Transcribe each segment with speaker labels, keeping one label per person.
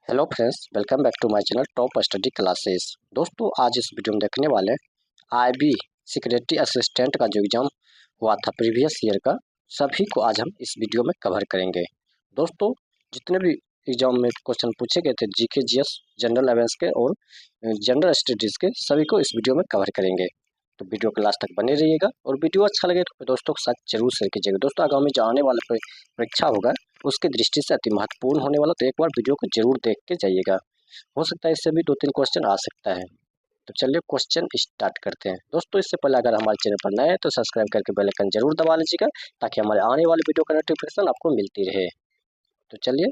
Speaker 1: Hello friends, welcome back to my channel top study classes. दोस्तों, आज इस video में देखने वाले आईबी सिक्योरिटी असिस्टेंट का जो एग्ज़ाम हुआ था प्रीवियस ईयर का, सभी को आज हम इस वीडियो में कवर करेंगे। दोस्तों, जितने भी एग्ज़ाम में क्वेश्चन पूछे गए थे जीके, जीएस, जनरल अवेयर्स के और जनरल स्टडीज़ के, सभी को इस वीडियो में कवर करेंगे। तो वीडियो के लास्ट तक बने रहिएगा और वीडियो अच्छा लगे तो दोस्तों के साथ जरूर शेयर कीजिएगा। दोस्तों, आगामी जो आने वाला परीक्षा होगा उसकी दृष्टि से अति महत्वपूर्ण होने वाला, तो एक बार वीडियो को जरूर देख के जाइएगा। हो सकता है इससे भी 2-3 क्वेश्चन आ सकता है। तो चलिए क्वेश्चन स्टार्ट करते हैं। दोस्तों, इससे पहले अगर हमारे चैनल पर नए हैं तो सब्सक्राइब करके बेल आइकन जरूर दबा लीजिएगा ताकि हमारे आने वाले वीडियो का नोटिफिकेशन आपको मिलती रहे। तो चलिए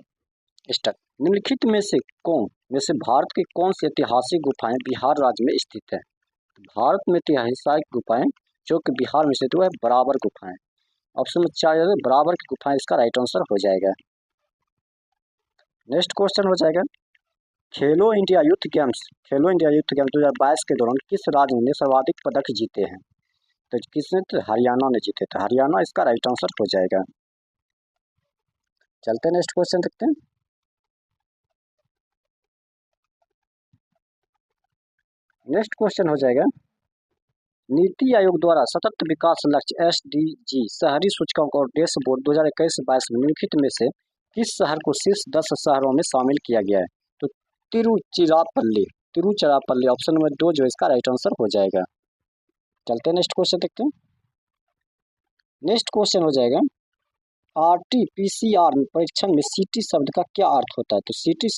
Speaker 1: स्टार्ट। निम्नलिखित में से भारत की कौन सी ऐतिहासिक गुफाएं बिहार राज्य में स्थित है? भारत में ऐतिहासिक गुफाएं जो कि बिहार में स्थित है बराबर गुफाएं। ऑप्शन में 4 बराबर की गुफाएं इसका राइट आंसर हो जाएगा। नेक्स्ट क्वेश्चन हो जाएगा, खेलो इंडिया यूथ गेम्स 2022 के दौरान किस राज्य ने सर्वाधिक पदक जीते हैं? तो किसने? तो हरियाणा ने जीते थे। हरियाणा इसका राइट आंसर हो जाएगा। चलते हैं नेक्स्ट क्वेश्चन देखते हैं। नेक्स्ट क्वेश्चन हो जाएगा, नीति आयोग द्वारा सतत विकास लक्ष्य एसडीजी शहरी सूचकांक और डैशबोर्ड 2021-22 में निम्नलिखित में से किस शहर को शीर्ष 10 शहरों में शामिल किया गया है? तो तिरुचिरापल्ली ऑप्शन नंबर 2 जो इसका राइट आंसर हो जाएगा। चलते हैं नेक्स्ट क्वेश्चन देखते हैं। नेक्स्ट क्वेश्चन हो जाएगा, आरटीपीसीआर परीक्षण में सीटी शब्द का क्या अर्थ होता है? तो सीटी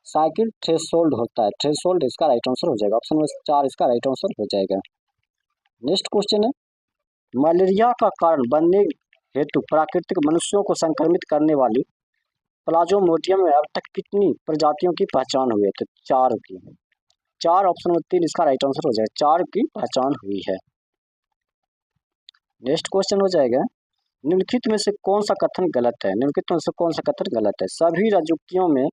Speaker 1: साइकिल थ्रेशोल्ड होता है। थ्रेशोल्ड इसका राइट आंसर हो जाएगा। ऑप्शन नंबर 4 इसका राइट आंसर हो जाएगा। नेक्स्ट क्वेश्चन है, मलेरिया का कारण बनने हेतु प्राकृतिक मनुष्यों को संक्रमित करने वाली प्लाज्मोडियम में अब तक कितनी प्रजातियों की पहचान हुई है? तो 4 की। 4 ऑप्शन में 3 इसका राइट आंसर हो जाएगा। 4 की पहचान हुई है। नेक्स्ट क्वेश्चन हो जाएगा, निम्नलिखित में से कौन सा कथन गलत है? निम्नलिखित में से कौन सा कथन गलत है? सभी रज्जुकियों में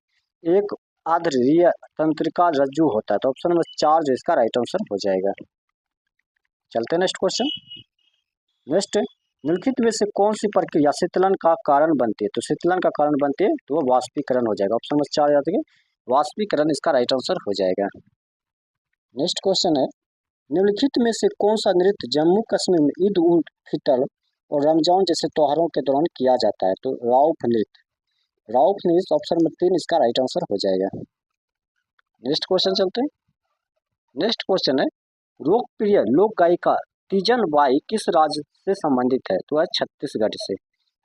Speaker 1: एक आधारीय तंत्रिका रज्जु होता है। तो ऑप्शन नंबर 4 जो इसका राइट आंसर हो जाएगा। चलते हैं नेक्स्ट क्वेश्चन। नेक्स्ट, निम्नलिखित में से कौन सी प्रक्रिया शीतलन का कारण बनती है? तो शीतलन का कारण बनती है तो वो वाष्पीकरण हो जाएगा। ऑप्शन नंबर 4 याद रखिए, वाष्पीकरण इसका राइट आंसर हो जाएगा। नेक्स्ट क्वेश्चन है, निम्नलिखित में से कौन सा नृत्य जम्मू कश्मीर में ईद उल फितर और रमजान जैसे त्योहारों के दौरान किया जाता है? तो राउफ नृत्य ऑप्शन नंबर 3 इसका राइट आंसर हो जाएगा। नेक्स्ट क्वेश्चन चलते हैं। नेक्स्ट क्वेश्चन है, लोकप्रिय लोक गायिका तीजन बाई किस राज्य से संबंधित है? तो है छत्तीसगढ़ से।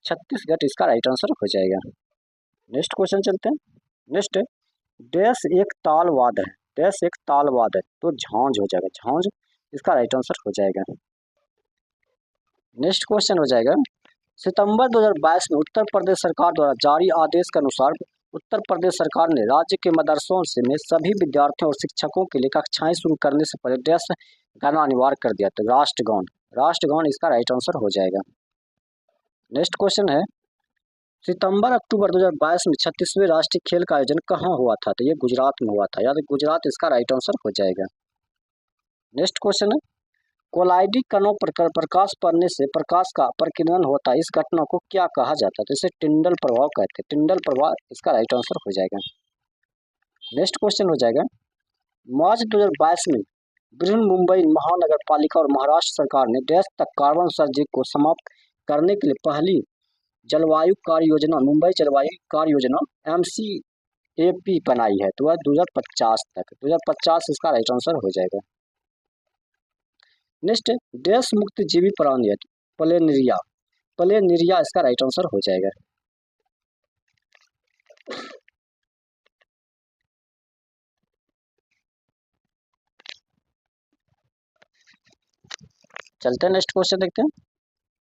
Speaker 1: छत्तीसगढ़ इसका राइट आंसर हो जाएगा। नेक्स्ट क्वेश्चन चलते हैं। नेक्स्ट, डैश एक तालवाद है। डैश एक तालवाद है तो झांझ हो जाएगा। झांझ इसका राइट आंसर हो जाएगा। नेक्स्ट क्वेश्चन हो जाएगा, सितंबर 2022 में उत्तर प्रदेश सरकार द्वारा जारी आदेश के अनुसार उत्तर प्रदेश सरकार ने राज्य के मदरसों से में सभी विद्यार्थियों और शिक्षकों के लिए कक्षाएं शुरू करने से पहले डैश गाना अनिवार्य कर दिया। तो राष्ट्रगान इसका राइट आंसर हो जाएगा। नेक्स्ट क्वेश्चन है, सितंबर अक्टूबर 2022 में 36वें राष्ट्रीय खेल का आयोजन कहाँ हुआ था? तो ये गुजरात में हुआ था। याद गुजरात इसका राइट आंसर हो जाएगा। नेक्स्ट क्वेश्चन है, कोलाइडी कणों पर प्रकाश पड़ने से प्रकाश का प्रकीर्णन होता है, इस घटना को क्या कहा जाता है? तो इसे टिंडल प्रभाव कहते हैं। टिंडल प्रभाव इसका राइट आंसर हो जाएगा। नेक्स्ट क्वेश्चन हो जाएगा, मार्च 2022 में बृहन मुंबई महानगर पालिका और महाराष्ट्र सरकार ने डैश तक कार्बन उत्सर्जन को समाप्त करने के लिए पहली जलवायु कार्य योजना मुंबई जलवायु कार्य योजना MCAP बनाई है। तो वह 2050 तक 2050 इसका राइट आंसर हो जाएगा। नेक्स्ट, डैश मुक्त जीवी प्राणी है। प्लेनेरिया इसका राइट आंसर हो जाएगा। चलते हैं नेक्स्ट क्वेश्चन देखते हैं।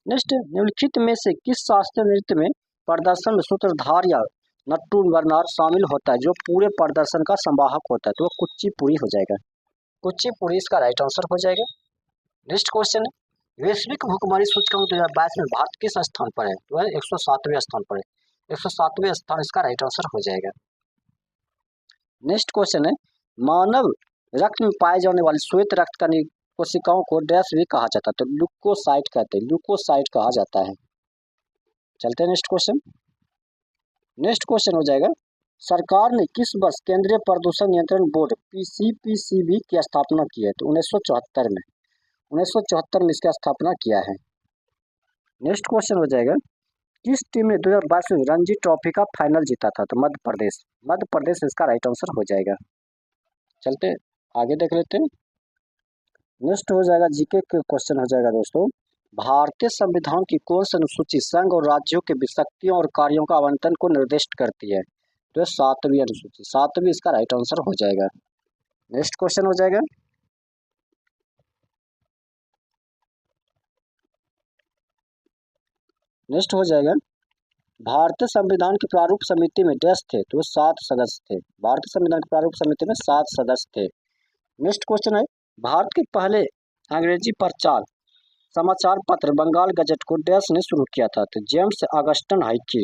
Speaker 1: नेक्स्ट, निम्नलिखित में से किस शास्त्रीय नृत्य में प्रदर्शन में सूत्रधार या नट्टू बरनार शामिल होता है जो पूरे प्रदर्शन का संवाहक होता है? तो वो कुचिपुड़ी हो जाएगा। कुचिपुड़ी इसका राइट आंसर हो जाएगा। नेक्स्ट क्वेश्चन है, वैश्विक भुखमरी सूचकांक 2022 में भारत किस स्थान पर है? तो है 107वें स्थान पर है। 107वें स्थान इसका राइट आंसर हो जाएगा। नेक्स्ट क्वेश्चन है, मानव रक्त में पाए जाने वाली श्वेत रक्त कणिका कोशिकाओं को डैश भी कहा जाता है? तो ल्यूकोसाइट कहते हैं। ल्यूकोसाइट कहा जाता है। चलते हैं नेक्स्ट क्वेश्चन। नेक्स्ट क्वेश्चन हो जाएगा, सरकार ने किस वर्ष केंद्रीय प्रदूषण नियंत्रण बोर्ड (CPCB) की स्थापना की है? तो 1974 में। 1974 में इसकी स्थापना किया है। नेक्स्ट क्वेश्चन हो जाएगा, किस टीम ने 2022 में रणजी ट्रॉफी का फाइनल जीता था? तो मध्य प्रदेश। मध्य प्रदेश इसका राइट आंसर हो जाएगा। चलते आगे देख लेते हैं। नेक्स्ट हो जाएगा जीके के क्वेश्चन हो जाएगा दोस्तों, भारतीय संविधान की कौन सी अनुसूची संघ और राज्यों के शक्तियों और कार्यों का आवंटन को निर्दिष्ट करती है? तो 7वीं अनुसूची। 7वीं इसका राइट आंसर हो जाएगा। नेक्स्ट क्वेश्चन हो जाएगा, नेक्स्ट हो जाएगा, भारतीय संविधान की प्रारूप समिति में डैश थे? तो 7 सदस्य थे। भारतीय संविधान की प्रारूप समिति में 7 सदस्य थे। नेक्स्ट क्वेश्चन है, भारत के पहले अंग्रेजी प्रचार समाचार पत्र बंगाल गजट को डैश ने शुरू किया था? तो जेम्स ऑगस्टन हाइकी।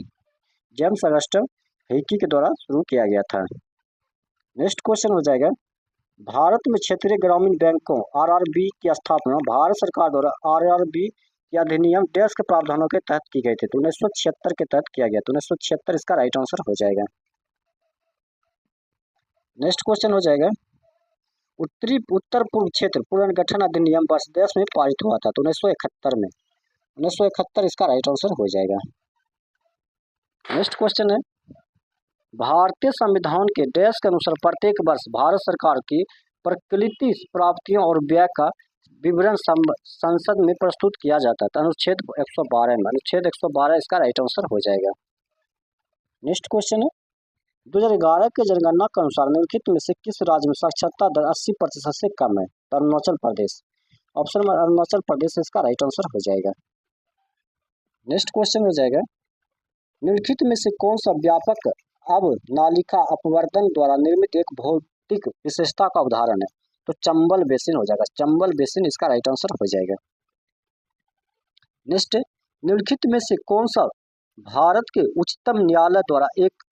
Speaker 1: जेम्स ऑगस्टन हाइकी के द्वारा शुरू किया गया था। नेक्स्ट क्वेश्चन हो जाएगा, भारत में क्षेत्रीय ग्रामीण बैंकों (RRB) की स्थापना भारत सरकार द्वारा RRB के अधिनियम डैश के प्रावधानों के तहत की गई थी? तो 1976 के तहत किया गया। तो 1976 इसका राइट आंसर हो जाएगा। नेक्स्ट क्वेश्चन हो जाएगा, उत्तर पूर्व क्षेत्र पुनर्गठन अधिनियम वर्ष डैश में पारित हुआ था? तो 1971 में। 1971 इसका राइट आंसर हो जाएगा। नेक्स्ट क्वेश्चन है, भारतीय संविधान के डैश के अनुसार प्रत्येक वर्ष भारत सरकार की प्रकृति प्राप्तियों और व्यय का विवरण संसद में प्रस्तुत किया जाता है? अनुच्छेद 112 में। अनुच्छेद 112 इसका राइट आंसर हो जाएगा। नेक्स्ट क्वेश्चन है, 2011 के जनगणना के अनुसार निम्नलिखित में से किस राज्य में साक्षरता दर 80% से कम है? तो अरुणाचल प्रदेश। ऑप्शन में अरुणाचल प्रदेश इसका राइट आंसर हो जाएगा। नेक्स्ट क्वेश्चन हो जाएगा, निम्नलिखित में से कौन सा व्यापक अवनालिका अपवर्तन द्वारा निर्मित एक भौतिक विशेषता का उदाहरण है? तो चंबल बेसिन हो जाएगा। चंबल बेसिन इसका राइट आंसर हो जाएगा। नेक्स्ट, निम्नलिखित में से कौन सा भारत के उच्चतम न्यायालय द्वारा एक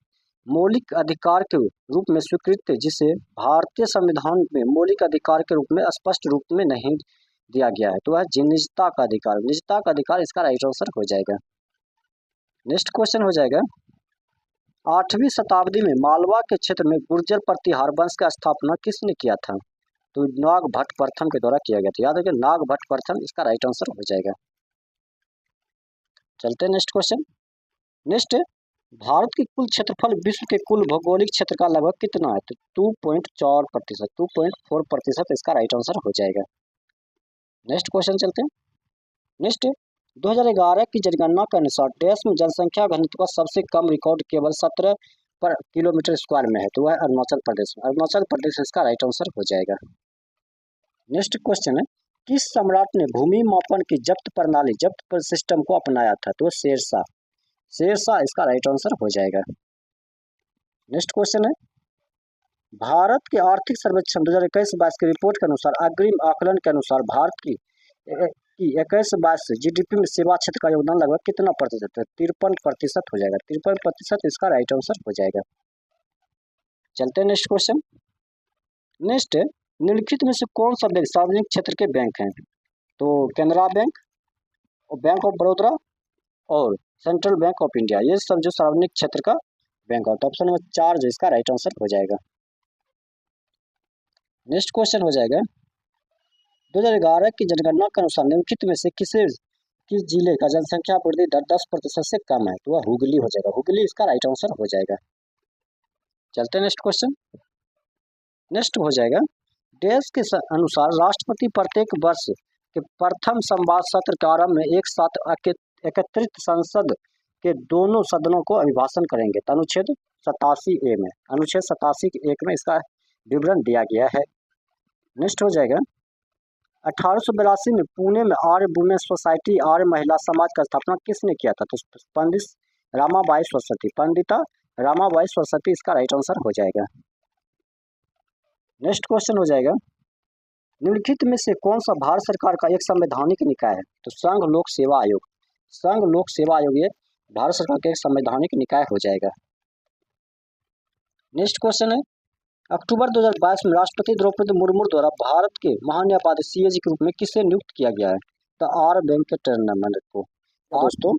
Speaker 1: मौलिक अधिकार के रूप में स्वीकृत है, जिसे भारतीय संविधान में मौलिक अधिकार के रूप में स्पष्ट रूप में नहीं दिया गया है? तो वह निजता का अधिकार। निजता का अधिकार इसका राइट आंसर हो जाएगा। नेक्स्ट क्वेश्चन हो जाएगा, 8वीं शताब्दी में मालवा के क्षेत्र में गुर्जर प्रतिहार वंश का स्थापना किसने किया था? तो नागभट्ट प्रथम के द्वारा किया गया था। याद रखिए, नागभट्ट प्रथम इसका राइट आंसर हो जाएगा। चलते हैं नेक्स्ट क्वेश्चन। नेक्स्ट, भारत की कुल क्षेत्रफल विश्व के कुल भौगोलिक क्षेत्र का लगभग कितना है? तो 2.4%। 2.4% इसका राइट आंसर हो जाएगा। नेक्स्ट क्वेश्चन चलते हैं। नेक्स्ट, 2011 की जनगणना के अनुसार देश में जनसंख्या घनत्व का सबसे कम रिकॉर्ड केवल 17 पर किलोमीटर स्क्वायर में है? तो वह अरुणाचल प्रदेश में। अरुणाचल प्रदेश इसका राइट आंसर हो जाएगा। नेक्स्ट क्वेश्चन है, किस सम्राट ने भूमि मापन की जब्त सिस्टम को अपनाया था? तो शेरशाह। शेरशाह इसका राइट आंसर हो जाएगा। नेक्स्ट क्वेश्चन है, भारत के आर्थिक सर्वेक्षण 2021-22 की रिपोर्ट के अनुसार अग्रिम आकलन के अनुसार भारत की 21-22 जीडीपी में सेवा क्षेत्र का योगदान लगभग कितना प्रतिशत है? 53% हो जाएगा। 53% इसका राइट आंसर हो जाएगा। चलते हैं नेक्स्ट क्वेश्चन। नेक्स्ट, निम्नलिखित में से कौन सा बैंक सार्वजनिक क्षेत्र के बैंक हैं? तो Canara bank, bank of Baroda और सेंट्रल बैंक ऑफ इंडिया, ये सब जो सार्वजनिक क्षेत्र का बैंक होता है। ऑप्शन नंबर 4 जो इसका राइट आंसर हो जाएगा। नेक्स्ट क्वेश्चन हो जाएगा, 2011 की जनगणना के अनुसार निम्नलिखित में से किस जिले का जनसंख्या वृद्धि दर 10% से कम है? तो वह हुगली हो जाएगा। हुगली इसका राइट आंसर हो जाएगा। चलते हैं नेक्स्ट क्वेश्चन। नेक्स्ट हो जाएगा, देश के अनुसार राष्ट्रपति प्रत्येक वर्ष के प्रथम संवाद सत्र के आरंभ में एक साथ एकत्रित संसद के दोनों सदनों को अभिभाषण करेंगे? तो अनुच्छेद 87A में। अनुच्छेद 87(1) में इसका विवरण दिया गया है। नेक्स्ट हो जाएगा, 1882 में पुणे में आर्य वुमेन सोसाइटी आर्य महिला समाज का स्थापना किसने किया था? तो पंडित रामाबाई सरस्वती। पंडिता रामाबाई सरस्वती इसका राइट आंसर हो जाएगा। नेक्स्ट क्वेश्चन हो जाएगा, निम्नलिखित में से कौन सा भारत सरकार का एक संवैधानिक निकाय है? तो संघ लोक सेवा आयोग। संघ लोक सेवा आयोग ये भारत सरकार का एक संवैधानिक निकाय हो जाएगा। नेक्स्ट क्वेश्चन है, अक्टूबर 2022 में राष्ट्रपति द्रौपदी मुर्मू द्वारा भारत के महान्यायवादी CAG के रूप में किसे नियुक्त किया गया है? तो R वेंकटरमण को। दोस्तों,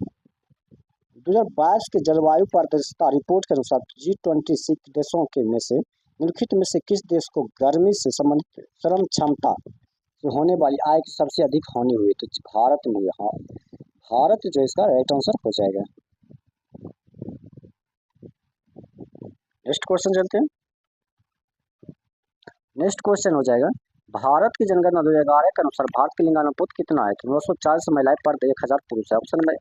Speaker 1: 2022 के जलवायु पारदर्शिता रिपोर्ट के अनुसार G20 देशों के में से निम्नलिखित में से किस देश को गर्मी से संबंधित श्रम क्षमता से होने वाली आय की सबसे अधिक हानि हुई? तो भारत में हुई। हाँ, भारत जो इसका राइट आंसर हो जाएगा। नेक्स्ट क्वेश्चन चलते हैं। नेक्स्ट क्वेश्चन हो जाएगा, भारत की जनगणना 2011 के अनुसार भारत की लिंगानुपात कितना है? तो 940 महिलाएं पर 1000 पुरुष है। ऑप्शन में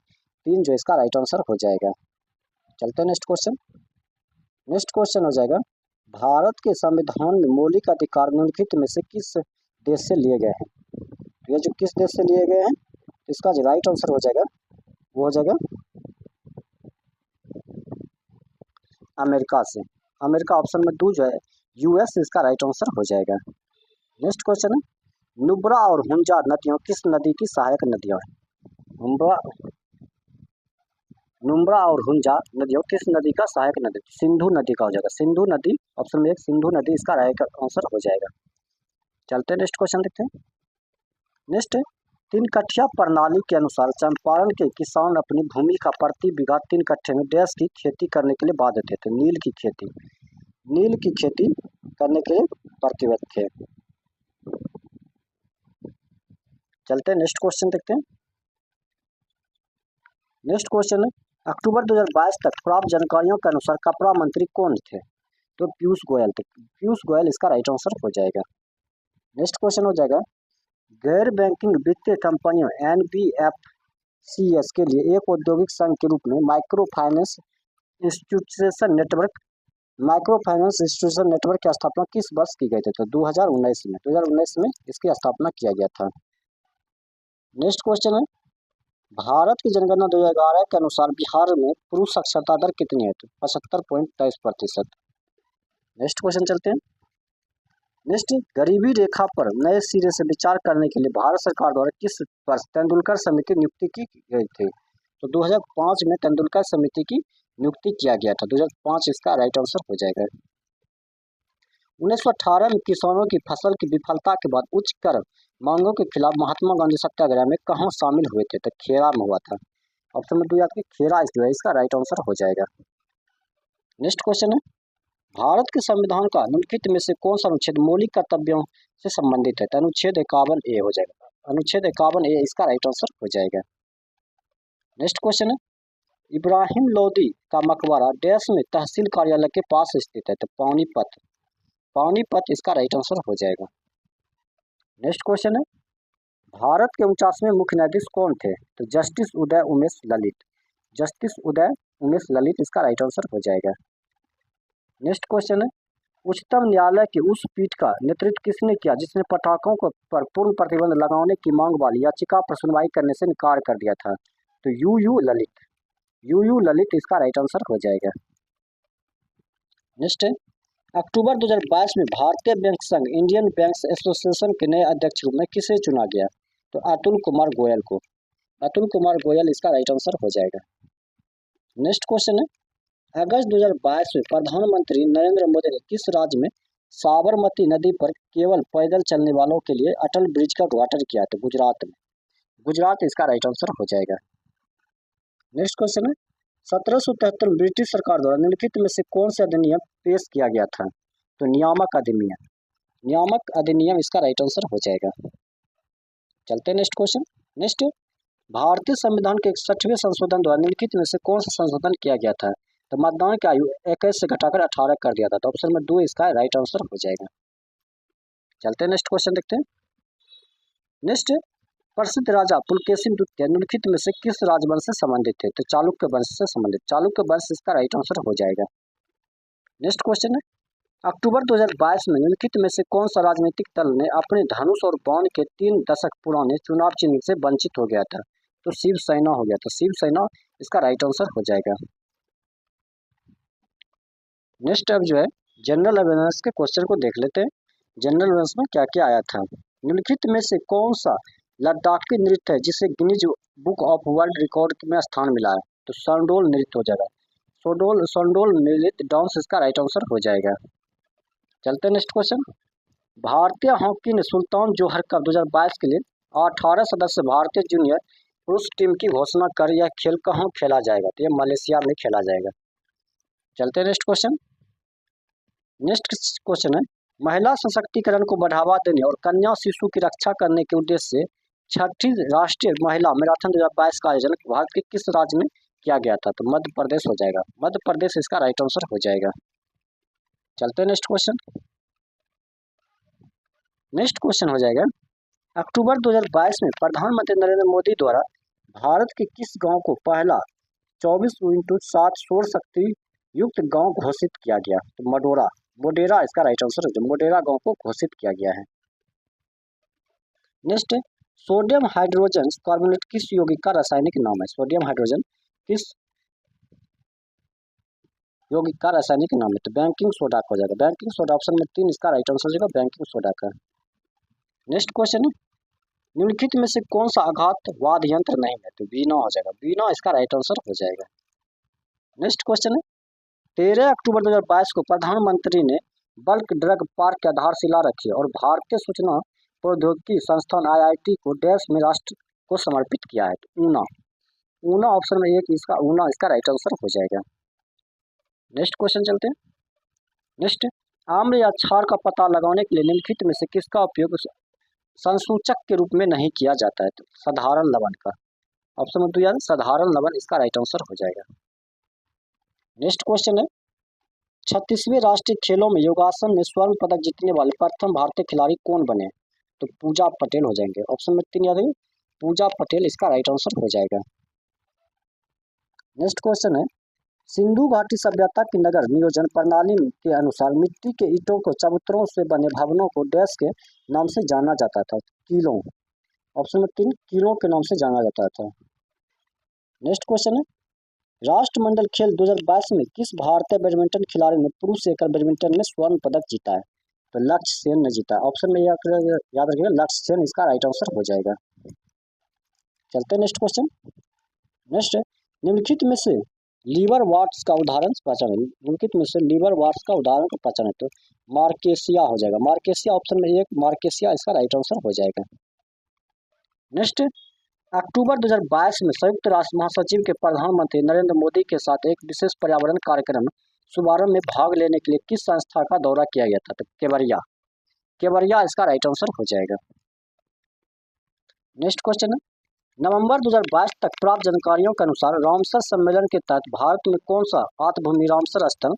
Speaker 1: 3 जो इसका राइट आंसर हो जाएगा। चलते हैं नेक्स्ट क्वेश्चन। नेक्स्ट क्वेश्चन हो जाएगा, भारत के संविधान में मौलिक अधिकार निम्नलिखित में से किस देश से लिए गए हैं? तो ये जो किस देश से लिए गए हैं, तो इसका जो राइट आंसर हो जाएगा वो हो जाएगा अमेरिका से। अमेरिका ऑप्शन में 2 जो है यूएस इसका राइट आंसर हो जाएगा। नेक्स्ट क्वेश्चन है, नुब्रा और हुंजा नदियों किस नदी की सहायक नदियां हैं? नुब्रा और हुंजा नदियों किस नदी का सहायक नदी? सिंधु नदी का हो जाएगा। सिंधु नदी ऑप्शन में 1 सिंधु नदी इसका राइट आंसर हो जाएगा। चलते हैं नेक्स्ट क्वेश्चन देखते हैं। नेक्स्ट 3 कट्ठा प्रणाली के अनुसार चंपारण के किसान अपनी भूमि का प्रति बीघा 3 कट्ठे में डैश की खेती करने के लिए बाध्य थे? तो नील की खेती करने के लिए प्रतिबद्ध थे। चलते हैं नेक्स्ट क्वेश्चन देखते हैं। नेक्स्ट क्वेश्चन है, अक्टूबर 2022 तक प्राप्त जानकारियों के अनुसार कपड़ा मंत्री कौन थे? तो पीयूष गोयल थे। पीयूष गोयल इसका राइट आंसर हो जाएगा। नेक्स्ट क्वेश्चन हो जाएगा, गैर बैंकिंग वित्तीय कंपनियों NBFCs के लिए एक औद्योगिक संघ के रूप में माइक्रो फाइनेंस इंस्टीट्यूशन नेटवर्क की स्थापना किस वर्ष की गई थी? तो 2019 में इसकी स्थापना किया गया था। नेक्स्ट क्वेश्चन है, भारत की जनगणना 2011 के अनुसार बिहार में पुरुष साक्षरता दर कितनी है? तो 75.23%। नेक्स्ट क्वेश्चन चलते हैं। नेक्स्ट, गरीबी रेखा पर नए सिरे से विचार करने के लिए भारत सरकार द्वारा किस वर्ष तेंदुलकर समिति नियुक्ति की गई थी? तो 2005 में तेंदुलकर समिति की नियुक्ति किया गया था। 2005 इसका राइट आंसर हो जाएगा। 1918 में किसानों की फसल की विफलता के बाद उच्च कर मांगों के खिलाफ महात्मा गांधी सत्याग्रह में कहाँ शामिल हुए थे? तो खेड़ा में हुआ था। ऑप्शन में 2 याद की खेड़ा जो है इसका राइट आंसर हो जाएगा। नेक्स्ट क्वेश्चन है, भारत के संविधान का निम्नलिखित में से कौन सा अनुच्छेद मौलिक कर्तव्यों से संबंधित है? तो अनुच्छेद 51A हो जाएगा। अनुच्छेद 51A इसका राइट आंसर हो जाएगा। नेक्स्ट क्वेश्चन है, इब्राहिम लोदी का मकबरा डैश में तहसील कार्यालय के पास स्थित है? तो पानीपत इसका राइट आंसर हो जाएगा। नेक्स्ट क्वेश्चन है, भारत के 49वें मुख्य न्यायाधीश कौन थे? तो जस्टिस उदय उमेश ललित इसका राइट आंसर हो जाएगा। नेक्स्ट क्वेश्चन है, उच्चतम न्यायालय की उस पीठ का नेतृत्व किसने किया जिसने पटाखों को पर पूर्ण प्रतिबंध लगाने की मांग वाली याचिका पर सुनवाई करने से इनकार कर दिया था? तो यूयू ललित इसका राइट आंसर हो जाएगा। नेक्स्ट है, अक्टूबर 2022 में भारतीय बैंक संघ इंडियन बैंक्स एसोसिएशन के नए अध्यक्ष रूप में किसे चुना गया? तो अतुल कुमार गोयल इसका राइट आंसर हो जाएगा। नेक्स्ट क्वेश्चन है, अगस्त 2022 में प्रधानमंत्री नरेंद्र मोदी ने किस राज्य में साबरमती नदी पर केवल पैदल चलने वालों के लिए अटल ब्रिज का उद्घाटन किया? तो गुजरात इसका राइट आंसर हो जाएगा। नेक्स्ट क्वेश्चन है, 1773 में ब्रिटिश सरकार द्वारा निम्नलिखित में से कौन सा अधिनियम पेश किया गया था? तो नियामक अधिनियम इसका राइट आंसर हो जाएगा। चलते हैं नेक्स्ट क्वेश्चन। नेक्स्ट, भारतीय संविधान के 61वें संशोधन द्वारा निम्नलिखित में से कौन सा संशोधन किया गया था? तो मतदान की आयु 21 से घटाकर 18 कर दिया था। तो ऑप्शन में 2 इसका राइट आंसर हो जाएगा। चलते हैं नेक्स्ट क्वेश्चन देखते हैं। नेक्स्ट, प्रसिद्ध राजा पुलकेशिन द्वितीय निम्नलिखित में से किस राजवंश से संबंधित थे? तो चालुक्य वंश से संबंधित। चालुक्य वंश इसका राइट आंसर हो जाएगा। नेक्स्ट क्वेश्चन है, अक्टूबर 2022 में निम्नलिखित में से कौन सा राजनीतिक दल ने अपने धनुष और बाण के 3 दशक पुराने चुनाव चिन्ह से वंचित हो गया था? तो शिवसेना हो गया। तो शिवसेना इसका राइट आंसर हो जाएगा। नेक्स्ट अब जो है जनरल अवेयरनेस के क्वेश्चन को देख लेते हैं। जनरल अवेयरनेस में क्या क्या आया था? निम्नलिखित में से कौन सा लद्दाखी नृत्य है जिसे Guinness book of world record में स्थान मिला है? तो संडोल नृत्य हो जाएगा। संडोल नृत्य डांस इसका राइट आंसर हो जाएगा। चलते हैं नेक्स्ट क्वेश्चन। भारतीय हॉकी ने सुल्तान जोहर कप 2022 के लिए 18 सदस्य भारतीय जूनियर पुरुष टीम की घोषणा कर यह खेल कहाँ खेला जाएगा? तो यह मलेशिया में खेला जाएगा। चलते हैं नेक्स्ट क्वेश्चन। नेक्स्ट क्वेश्चन है, महिला सशक्तिकरण को बढ़ावा देने और कन्या शिशु की रक्षा करने के उद्देश्य से छठी राष्ट्रीय महिला मैराथन 2022 का आयोजन भारत के किस राज्य में किया गया था? तो मध्य प्रदेश हो जाएगा। मध्य प्रदेश इसका राइट आंसर हो जाएगा। चलते हैं नेक्स्ट क्वेश्चन। नेक्स्ट क्वेश्चन हो जाएगा, अक्टूबर 2022 में प्रधानमंत्री नरेंद्र मोदी द्वारा भारत के किस गांव को पहला 24x7 सौर शक्ति युक्त गांव घोषित किया गया? तो मोडेरा इसका राइट आंसर है। मोडेरा गांव को घोषित किया गया है। नेक्स्ट, सोडियम हाइड्रोजन कार्बोनेट किस यौगिक का रासायनिक नाम है? सोडियम हाइड्रोजन किस यौगिक का रासायनिक नाम है? तो बैंकिंग सोडा हो जाएगा। बैंकिंग सोडा ऑप्शन में 3 इसका राइट आंसर हो जाएगा, बैंकिंग सोडा का। नेक्स्ट क्वेश्चन, निम्नलिखित में से कौन सा आघात वाद यंत्र नहीं है? तो बीना हो जाएगा। बीना इसका राइट आंसर हो जाएगा। नेक्स्ट क्वेश्चन है, 13 अक्टूबर 2022 को प्रधानमंत्री ने बल्क ड्रग पार्क की आधारशिला रखी और भारतीय सूचना प्रौद्योगिकी संस्थान IIT को डैश में राष्ट्र को समर्पित किया है? तो ऊना ऑप्शन में ऊना इसका राइट आंसर हो जाएगा। नेक्स्ट क्वेश्चन चलते हैं। नेक्स्ट, आम्ल या क्षार का पता लगाने के लिए निम्नलिखित में से किसका उपयोग संसूचक के रूप में नहीं किया जाता है? तो साधारण लवण का। ऑप्शन नंबर 2 साधारण लवण इसका राइट आंसर हो जाएगा। नेक्स्ट क्वेश्चन है, 36वें राष्ट्रीय खेलों में योगासन में स्वर्ण पदक जीतने वाले प्रथम भारतीय खिलाड़ी कौन बने? तो पूजा पटेल हो जाएंगे। ऑप्शन में 3 याद है, पूजा पटेल इसका राइट आंसर हो जाएगा। नेक्स्ट क्वेश्चन है, सिंधु घाटी सभ्यता की नगर नियोजन प्रणाली के अनुसार मिट्टी के ईंटों को चबूतरों से बने भवनों को डैश के नाम से जाना जाता था? कीलों। ऑप्शन में 3 कीलों के नाम से जाना जाता था। नेक्स्ट क्वेश्चन है, राष्ट्रमंडल खेल 2022 में किस भारतीय बैडमिंटन खिलाड़ी ने पुरुष एकल बैडमिंटन में स्वर्ण पदक जीता है? तो लक्ष्य सेन ने जीता। ऑप्शन में याद रखिएगा, लक्ष्य सेन इसका राइट आंसर हो जाएगा। चलते हैं नेक्स्ट क्वेश्चन। नेक्स्ट, निम्नलिखित में से लीवर वाट्स का उदाहरण पहचान है? निम्नलिखित में से लीवर वाट्स का उदाहरण को पहचान है? तो मार्केसिया हो जाएगा। मार्केसिया ऑप्शन में 1 मार्केसिया इसका राइट आंसर हो जाएगा। नेक्स्ट, अक्टूबर 2022 में संयुक्त राष्ट्र महासचिव के प्रधानमंत्री नरेंद्र मोदी के साथ एक विशेष पर्यावरण कार्यक्रम शुभारंभ में भाग लेने के लिए किस संस्था का दौरा किया गया था? तो केवड़िया इसका राइट आंसर हो जाएगा। नेक्स्ट क्वेश्चन है, नवंबर 2022 तक प्राप्त जानकारियों के अनुसार रामसर सम्मेलन के तहत भारत में कौन सा आत्मभूमि रामसर स्थल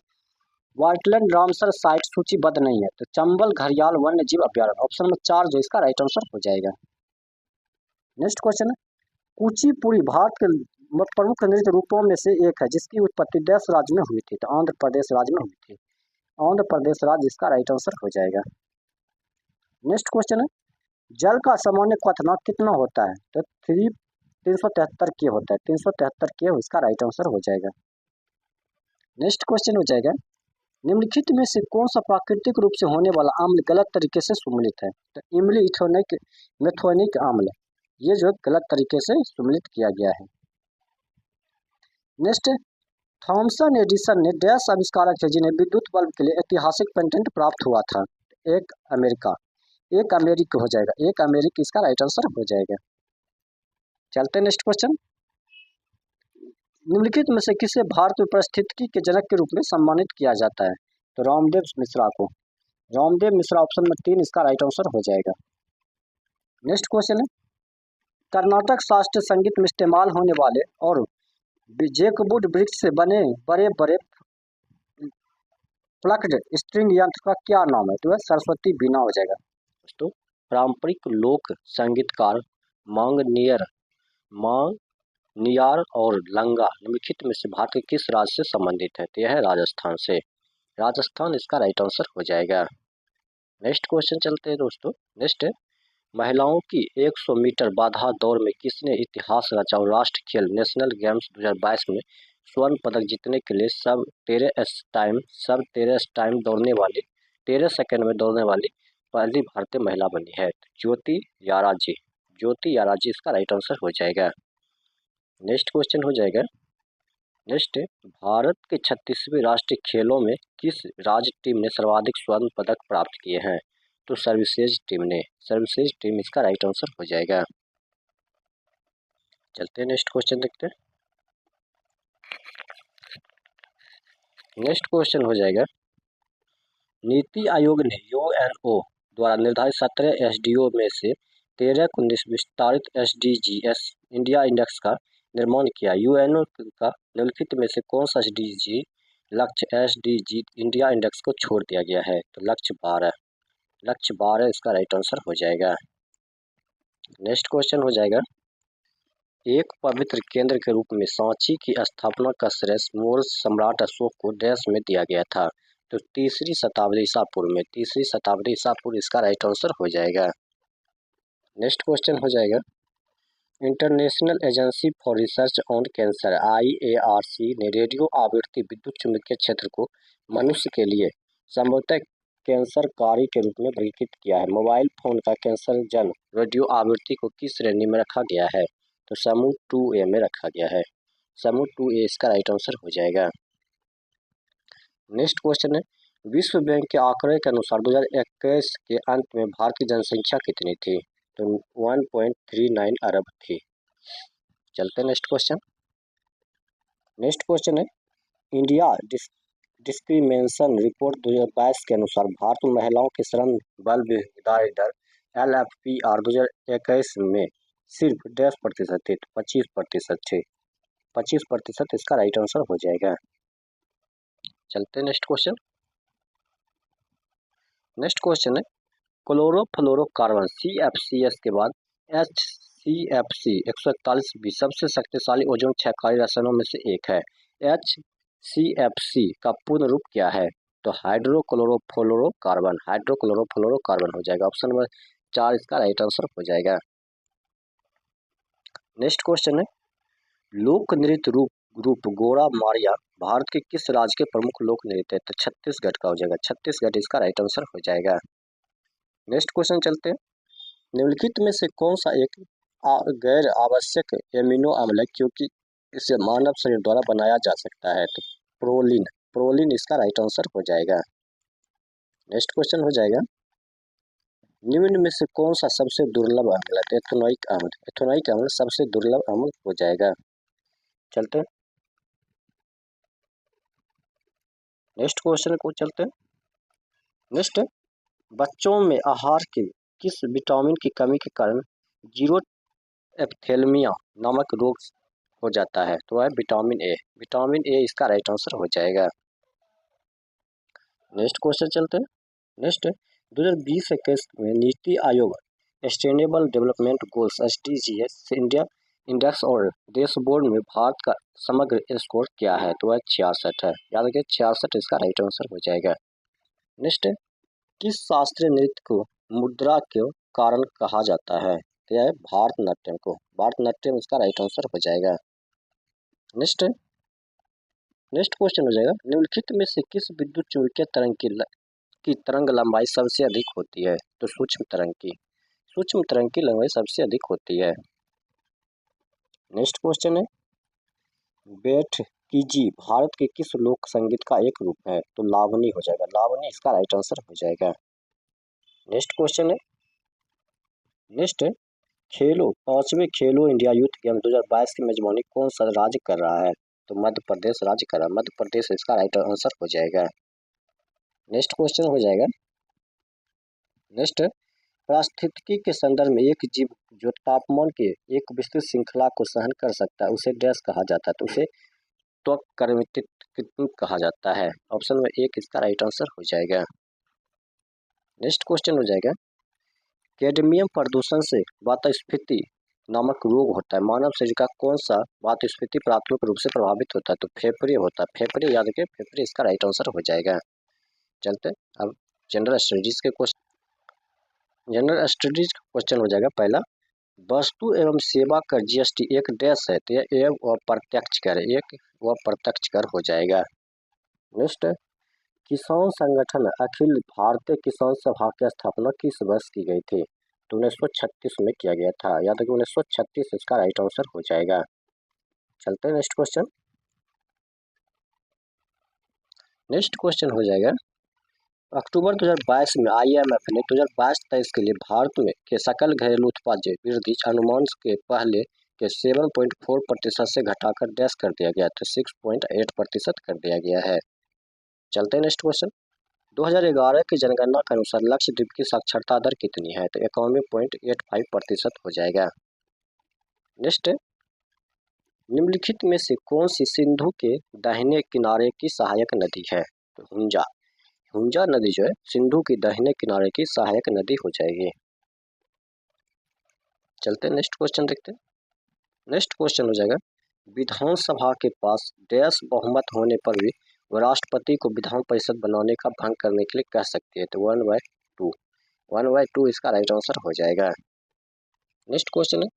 Speaker 1: वाइटलैंड रामसर साइट सूचीबद्ध नहीं है? तो चंबल घड़ियाल वन्य जीव अभ्यारण्य। ऑप्शन में 4 जो इसका राइट आंसर हो जाएगा। नेक्स्ट क्वेश्चन है, कुचिपुड़ी भारत के प्रमुख नृत्य रूपों में से एक है जिसकी उत्पत्ति देश राज्य में हुई थी? तो आंध्र प्रदेश राज्य में हुई थी। आंध्र प्रदेश राज्य इसका राइट आंसर हो जाएगा। नेक्स्ट क्वेश्चन है, जल का सामान्य क्वथनांक कितना होता है? तो 373 के होता है। 373 के इसका राइट आंसर हो जाएगा। नेक्स्ट क्वेश्चन हो जाएगा, निम्नलिखित में से कौन सा प्राकृतिक रूप से होने वाला अम्ल गलत तरीके से सुमेलित है? तो इमली इथोनिक मेथोनिक अम्ल ये जो गलत तरीके से सुमेलित किया गया है। नेक्स्ट, थॉमसन एडिसन ने डैश आविष्कारक थे जिन्हें विद्युत बल्ब के लिए ऐतिहासिक पेटेंट प्राप्त हुआ था? एक अमेरिकी हो जाएगा। एक अमेरिकी इसका राइट आंसर हो जाएगा। चलते नेक्स्ट क्वेश्चन, निम्नलिखित में से किसे भारत में पारिस्थितिकी के जनक के रूप में सम्मानित किया जाता है? तो रामदेव मिश्रा को। रामदेव मिश्रा ऑप्शन में 3 इसका राइट आंसर हो जाएगा। नेक्स्ट क्वेश्चन है, कर्नाटक शास्त्रीय संगीत में इस्तेमाल होने वाले और जेकवुड वृक्ष से बने बड़े बड़े प्लक्ड स्ट्रिंग यंत्र का क्या नाम है? तो वह सरस्वती बीना हो जाएगा। दोस्तों, पारंपरिक लोक संगीतकार मांगनियार और लंगा निम्नलिखित में से भारत के किस राज्य से संबंधित है? तो यह है राजस्थान से। राजस्थान इसका राइट आंसर हो जाएगा। नेक्स्ट क्वेश्चन चलते हैं दोस्तों। नेक्स्ट है, महिलाओं की 100 मीटर बाधा दौड़ में किसने इतिहास रचा और राष्ट्रीय खेल नेशनल गेम्स 2022 में स्वर्ण पदक जीतने के लिए सब 13 टाइम दौड़ने वाली 13 सेकंड में दौड़ने वाली पहली भारतीय महिला बनी है? ज्योति याराजी इसका राइट आंसर हो जाएगा। नेक्स्ट क्वेश्चन हो जाएगा, नेक्स्ट, भारत के 36वें राष्ट्रीय खेलों में किस राज्य टीम ने सर्वाधिक स्वर्ण पदक प्राप्त किए हैं? तो सर्विसेज टीम इसका राइट आंसर हो जाएगा। चलते हैं नेक्स्ट क्वेश्चन देखते हैं। नेक्स्ट क्वेश्चन हो जाएगा, नीति आयोग ने यूएनओ द्वारा निर्धारित 17 एसडीओ में से 13 को विस्तारित एसडीजीएस इंडिया इंडेक्स का निर्माण किया। यूएनओ का निम्नलिखित में से कौन सा एसडीजी लक्ष्य एसडीजी इंडिया इंडेक्स को छोड़ दिया गया है? तो लक्ष्य 12 इसका राइट आंसर हो जाएगा। नेक्स्ट क्वेश्चन हो जाएगा, एक पवित्र केंद्र के रूप में सांची की स्थापना का श्रेय मौर्य सम्राट अशोक को डैश में दिया गया था? तो तीसरी शताब्दी ईसा पूर्व इसका राइट आंसर हो जाएगा। नेक्स्ट क्वेश्चन हो जाएगा, international agency for research on cancer IARC ने रेडियो आवृत्ति विद्युत चुम्बकीय क्षेत्र को मनुष्य के लिए संभवतः कैंसरकारी के रूप में वर्गीकृत किया है। मोबाइल फोन का कैंसर जन रेडियो आवृत्ति को किस श्रेणी में रखा गया है? तो समूह 2A में रखा गया है। समूह 2A इसका राइट आंसर हो जाएगा। नेक्स्ट क्वेश्चन है, विश्व बैंक के आंकड़े के अनुसार 2021 के अंत में भारत की जनसंख्या कितनी थी? तो 1.39 अरब थी। चलते हैं नेक्स्ट क्वेश्चन। नेक्स्ट क्वेश्चन है, इंडिया डिस्क्रिमिनेशन रिपोर्ट 2022 के अनुसार भारत में महिलाओं के श्रम बल भागीदारी दर LFPR 2021 में सिर्फ 10% थी, 25% थे। 25% इसका राइट आंसर हो जाएगा। चलते हैं नेक्स्ट क्वेश्चन। नेक्स्ट क्वेश्चन है, क्लोरोफ्लोरोकार्बन CFCS के बाद HCFC 141 सबसे शक्तिशाली ओजोन क्षयकारी रसायनों में से एक है। HCFC का पूर्ण रूप क्या है? तो हाइड्रोक्लोरोफ्लोरोकार्बन हो जाएगा। ऑप्शन नंबर 4 इसका राइट आंसर हो जाएगा। नेक्स्ट क्वेश्चन है, लोक नृत्य रूप गोरा मारिया भारत के किस राज्य के प्रमुख लोक नृत्य है? तो छत्तीसगढ़ का हो जाएगा। छत्तीसगढ़ इसका राइट आंसर हो जाएगा। नेक्स्ट क्वेश्चन चलते हैं, निम्नलिखित में से कौन सा एक गैर आवश्यक एमिनो अम्ल है क्योंकि इसे मानव शरीर द्वारा बनाया जा सकता है? तो प्रोलीन इसका राइट आंसर हो जाएगा। नेक्स्ट क्वेश्चन हो जाएगा, निम्न में से कौन सा सबसे दुर्लभ अम्ल है? एथेनोइक अम्ल सबसे दुर्लभ अम्ल हो जाएगा। चलते हैं नेक्स्ट क्वेश्चन को चलते हैं। नेक्स्ट, बच्चों में आहार के किस विटामिन की कमी के कारण जीरोएपिथेलमिया नामक रोग हो जाता है? तो है विटामिन ए इसका राइट आंसर हो जाएगा। नेक्स्ट क्वेश्चन चलते हैं। नेक्स्ट, 2020-21 में NITI Aayog sustainable development goals SDGs India index और डैशबोर्ड में भारत का समग्र स्कोर क्या है? तो वह 66 है। याद रखिए 66 इसका राइट आंसर हो जाएगा। नेक्स्ट, किस शास्त्रीय नृत्य को मुद्रा के कारण कहा जाता है? तो यह है भारतनाट्यम को। भारतनाट्यम इसका राइट आंसर हो जाएगा। नेक्स्ट क्वेश्चन हो जाएगा, निम्नलिखित में से किस विद्युत चुम्बकीय तरंग की तरंग लंबाई सबसे अधिक होती है? तो सूक्ष्म तरंग की लंबाई सबसे अधिक होती है। नेक्स्ट क्वेश्चन है, बैठकीजी भारत के किस लोक संगीत का एक रूप है? तो लावनी हो जाएगा। लावनी इसका राइट आंसर हो जाएगा। नेक्स्ट क्वेश्चन है, पांचवें खेलो इंडिया यूथ गेम 2022 की मेजबानी कौन सा राज्य कर रहा है? तो मध्य प्रदेश राज्य कर रहा है। मध्य प्रदेश इसका राइट आंसर हो जाएगा। नेक्स्ट क्वेश्चन हो जाएगा, पारिस्थितिकी के संदर्भ में एक जीव जो तापमान के एक विस्तृत श्रृंखला को सहन कर सकता है उसे डैश कहा जाता है? तो उसे त्वक कहा जाता है। ऑप्शन नंबर 1 इसका राइट आंसर हो जाएगा। नेक्स्ट क्वेश्चन हो जाएगा, कैडमियम प्रदूषण से वातस्फीति नामक रोग होता है। मानव शरीर का कौन सा वातस्फीति प्राथमिक रूप से प्रभावित होता है? तो फेफड़े होता है। फेफड़े याद रखिए, फेफड़े इसका राइट आंसर हो जाएगा। चलते अब जनरल स्टडीज के क्वेश्चन। जनरल स्टडीज क्वेश्चन हो जाएगा पहला, वस्तु एवं सेवा कर GST एक डैश है? तो यह अप्रत्यक्ष कर हो जाएगा। नेक्स्ट, किसान संगठन अखिल भारतीय किसान सभा की स्थापना किस वर्ष की गई थी? तो 1936 में किया गया था। याद रखिए 1936 इसका राइट आंसर हो जाएगा। चलते हैं नेक्स्ट क्वेश्चन। नेक्स्ट क्वेश्चन हो जाएगा, अक्टूबर 2022 में IMF ने 2022-23 के लिए भारत में के सकल घरेलू उत्पाद वृद्धि अनुमान के पहले के 7.4% से घटाकर डैश कर दिया गया, तो 6.8% कर दिया गया है। चलते हैं नेक्स्ट क्वेश्चन। 2011 की जनगणना के अनुसार लक्षद्वीप की साक्षरता दर कितनी है, तो 91.85% हो जाएगा। नेक्स्ट, निम्नलिखित में से कौन सी सिंधु के दाहिने किनारे की सहायक नदी है, तो हुंजा। हुंजा नदी जो है सिंधु की दाहिने किनारे की सहायक नदी हो जाएगी। चलते हैं नेक्स्ट क्वेश्चन देखते हैं। नेक्स्ट क्वेश्चन हो जाएगा, विधानसभा के पास डैश बहुमत होने पर भी वह राष्ट्रपति को विधान परिषद बनाने का भंग करने के लिए कह सकती है, तो 1/2। 1/2 इसका राइट आंसर हो जाएगा। नेक्स्ट क्वेश्चन है,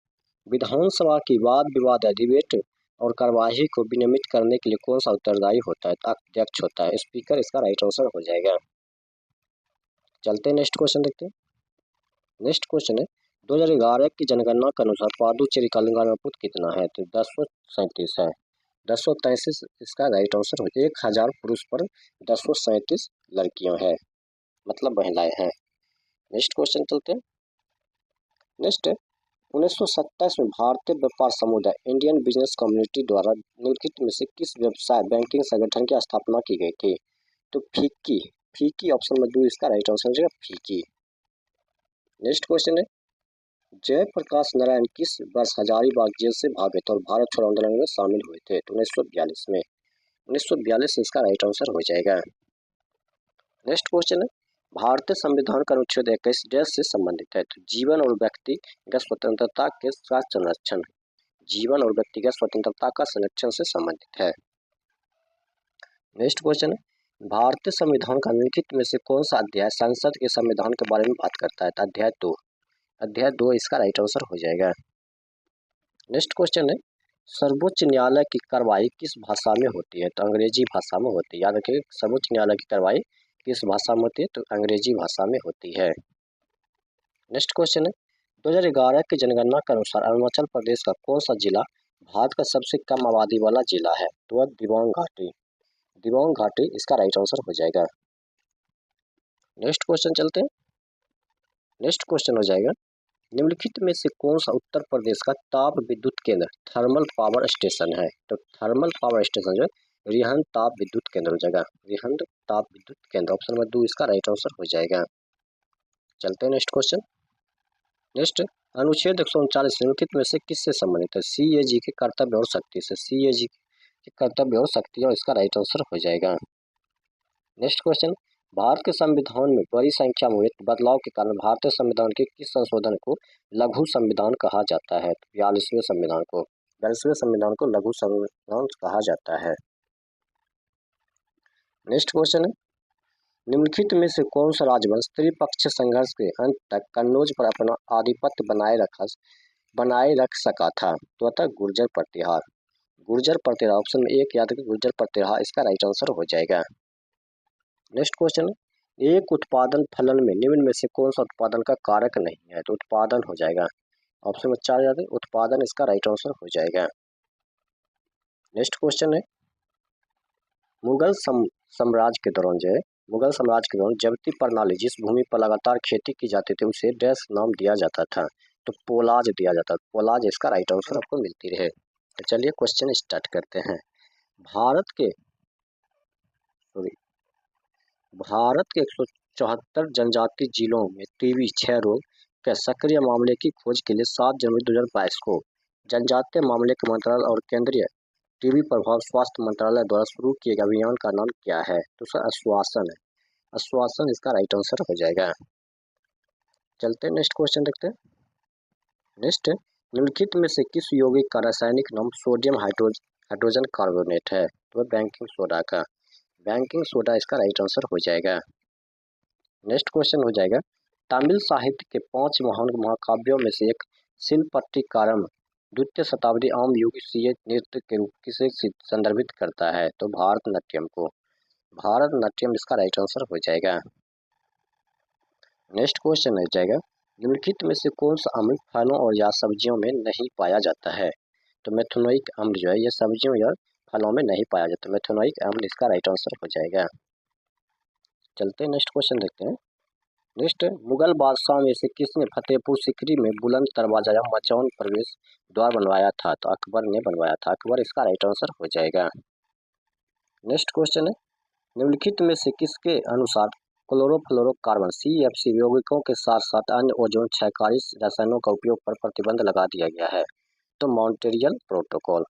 Speaker 1: विधानसभा की वाद विवाद या डिबेट और कार्यवाही को विनियमित करने के लिए कौन सा उत्तरदायी होता है, तो अध्यक्ष होता है, स्पीकर इसका राइट आंसर हो जाएगा। चलते हैं नेक्स्ट क्वेश्चन देखते हैं। नेक्स्ट क्वेश्चन है, 2011 की जनगणना के अनुसार पादुचेरी का लिंगानुपात कितना है, तो 1037 है। 1033 इसका राइट आंसर हो जाएगा। 1000 पुरुष पर 1037 लड़कियां हैं, मतलब महिलाएं हैं। नेक्स्ट क्वेश्चन चलते हैं। नेक्स्ट है, 1927 में भारतीय व्यापार समुदाय इंडियन बिजनेस कम्युनिटी द्वारा निम्नलिखित में से किस व्यवसाय बैंकिंग संगठन की स्थापना की गई थी, तो फीकी। फीकी ऑप्शन में 2 इसका राइट आंसर हो जाएगा, फीकी। नेक्स्ट क्वेश्चन है, जयप्रकाश नारायण किस वर्ष हजारीबाग जेल से भागे थे और भारत छोड़ो आंदोलन में शामिल हुए थे, तो 1942 में। 1942 इसका राइट आंसर हो जाएगा। नेक्स्ट क्वेश्चन है, भारतीय संविधान का अनुच्छेद 21 डैश से संबंधित है, तो जीवन और व्यक्तिगत स्वतंत्रता के साथ संरक्षण। जीवन और व्यक्तिगत स्वतंत्रता का संरक्षण से संबंधित है। नेक्स्ट क्वेश्चन है, भारतीय संविधान का निम्नलिखित में से कौन सा अध्याय संसद के संविधान के बारे में बात करता है, तो अध्याय 2। अध्याय 2 इसका राइट आंसर हो जाएगा। नेक्स्ट क्वेश्चन है, सर्वोच्च न्यायालय की कार्रवाई किस भाषा में होती है, तो अंग्रेजी भाषा में होती है। याद रखिए, सर्वोच्च न्यायालय की कार्रवाई किस भाषा में होती है, तो अंग्रेजी भाषा में होती है। नेक्स्ट क्वेश्चन है, 2011 की जनगणना के अनुसार अरुणाचल प्रदेश का कौन सा जिला भारत का सबसे कम आबादी वाला जिला है, तो वह दिबांग घाटी। दिबांग घाटी इसका राइट आंसर हो जाएगा। नेक्स्ट क्वेश्चन चलते हैं। नेक्स्ट क्वेश्चन हो जाएगा, निम्नलिखित में से कौन सा उत्तर प्रदेश का ताप विद्युत केंद्र थर्मल पावर स्टेशन है, तो थर्मल पावर स्टेशन जो है रिहंद ताप विद्युत केंद्र हो जाएगा। रिहंद ताप विद्युत केंद्र ऑप्शन नंबर 2 इसका राइट आंसर हो जाएगा। चलते हैं नेक्स्ट क्वेश्चन। नेक्स्ट, अनुच्छेद 139 निम्नलिखित में से किससे संबंधित है, सीएजी के कर्तव्य और शक्ति से। सीएजी के कर्तव्य और शक्ति, और इसका राइट आंसर हो जाएगा। नेक्स्ट क्वेश्चन, भारत के संविधान में बड़ी संख्या में हुए बदलाव के कारण भारतीय संविधान के किस संशोधन को लघु संविधान कहा जाता है, 42वें संविधान को। 42वें संविधान को लघु संविधान कहा जाता है। नेक्स्ट क्वेश्चन है, निम्नलिखित में से कौन सा राजवंश त्रिपक्षीय संघर्ष के अंत तक कन्नौज पर अपना आधिपत्य बनाए रख सका था, तो अतः गुर्जर प्रतिहार। गुर्जर प्रतिहार ऑप्शन में 1 याद रखिए, गुर्जर प्रतिहार इसका राइट आंसर हो जाएगा। नेक्स्ट क्वेश्चन, एक उत्पादन फलन में निम्न में से कौन सा उत्पादन का कारक नहीं है, तो उत्पादन हो जाएगा। ऑप्शन में 4 याद है, उत्पादन इसका राइट आंसर हो जाएगा। नेक्स्ट क्वेश्चन है, मुगल साम्राज्य के दौरान जो है, मुगल साम्राज्य के दौरान जबती प्रणाली जिस भूमि पर लगातार खेती की जाती थी उसे डैश नाम दिया जाता था, तो पोलाज दिया जाता था। पोलाज इसका राइट आंसर आपको मिलती रहे। तो चलिए क्वेश्चन स्टार्ट करते हैं। भारत के 174 जनजातीय जिलों में टीबी क्षय रोग के सक्रिय मामले की खोज के लिए 7 जनवरी 2022 को जनजातीय मामले के मंत्रालय और केंद्रीय टीबी प्रभाव स्वास्थ्य मंत्रालय द्वारा शुरू किए गए अभियान का नाम क्या है, तो सर आश्वासन है। आश्वासन इसका राइट आंसर हो जाएगा। चलते हैं नेक्स्ट क्वेश्चन देखते हैं। नेक्स्ट, निम्नलिखित में से किस यौगिक का रासायनिक नाम सोडियम हाइड्रोजन कार्बोनेट है, तो बैंकिंग सोडा का। बैंकिंग सोडा इसका राइट आंसर हो जाएगा। नेक्स्ट क्वेश्चन हो जाएगा, तमिल साहित्य के 5 महान महाकाव्यों में से एक शिलपट्टिकारम द्वितीय शताब्दी आम युगीय नृत्य के रूप किसे संदर्भित करता है, तो भारतनाट्यम को। भारतनाट्यम इसका राइट आंसर हो जाएगा। नेक्स्ट क्वेश्चन हो जाएगा, निम्नलिखित में से कौन सा अम्ल फलों और या सब्जियों में नहीं पाया जाता है, तो मेथनोइक अम्ल जो है यह सब्जियों या फलों में नहीं पाया जाता। मेथनोइक अम्ल इसका राइट आंसर हो जाएगा। चलते हैं नेक्स्ट क्वेश्चन देखते हैं। नेक्स्ट, मुगल बादशाह में से किसने फतेहपुर सीकरी में बुलंद दरवाजा या मचौन प्रवेश द्वार बनवाया था? तो अकबर ने बनवाया था। अकबर इसका राइट आंसर हो जाएगा। नेक्स्ट क्वेश्चन है, निम्नलिखित में से किसके अनुसार क्लोरोफ्लोरोकार्बन CFC यौगिकों के साथ साथ अन्य ओजोन क्षयकारी रसायनों का उपयोग पर प्रतिबंध लगा दिया गया है? तो Montreal protocol.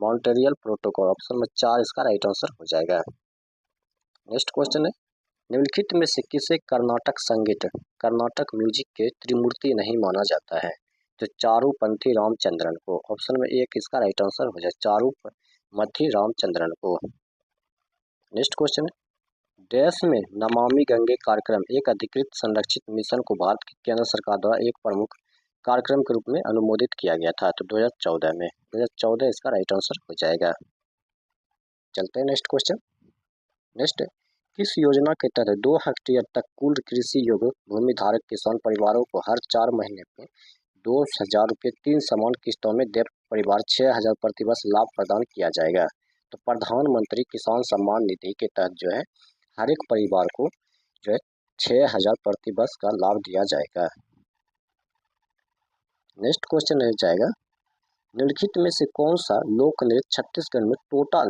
Speaker 1: Montreal protocol option number 4 इसका राइट आंसर हो जाएगा। नेक्स्ट क्वेश्चन है, निम्नलिखित में से किसे कर्नाटक संगीत, कर्नाटक म्यूजिक के त्रिमूर्ति नहीं माना जाता है? तो चारुपंथी रामचंद्रन को। ऑप्शन में 1 इसका राइट आंसर हो जाए, चारुपंथी रामचंद्रन को। नेक्स्ट क्वेश्चन है, देश में नमामि गंगे कार्यक्रम एक अधिकृत संरक्षित मिशन को भारत की केंद्र सरकार द्वारा एक प्रमुख कार्यक्रम के रूप में अनुमोदित किया गया था? तो 2014 में। 2014 इसका राइट आंसर हो जाएगा। चलते हैं नेक्स्ट क्वेश्चन। नेक्स्ट, किस योजना के तहत 2 हेक्टेयर तक कुल कृषि योग्य भूमि धारक किसान परिवारों को हर 4 महीने में 2,000 रुपये 3 समान किस्तों में देय परिवार 6,000 प्रतिवर्ष लाभ प्रदान किया जाएगा? तो प्रधानमंत्री किसान सम्मान निधि के तहत जो है हर एक परिवार को जो है 6,000 प्रतिवर्ष का लाभ दिया जाएगा। नेक्स्ट क्वेश्चन रह जाएगा, निम्नलिखित में से कौन सा लोक नृत्य छत्तीसगढ़ में टोटा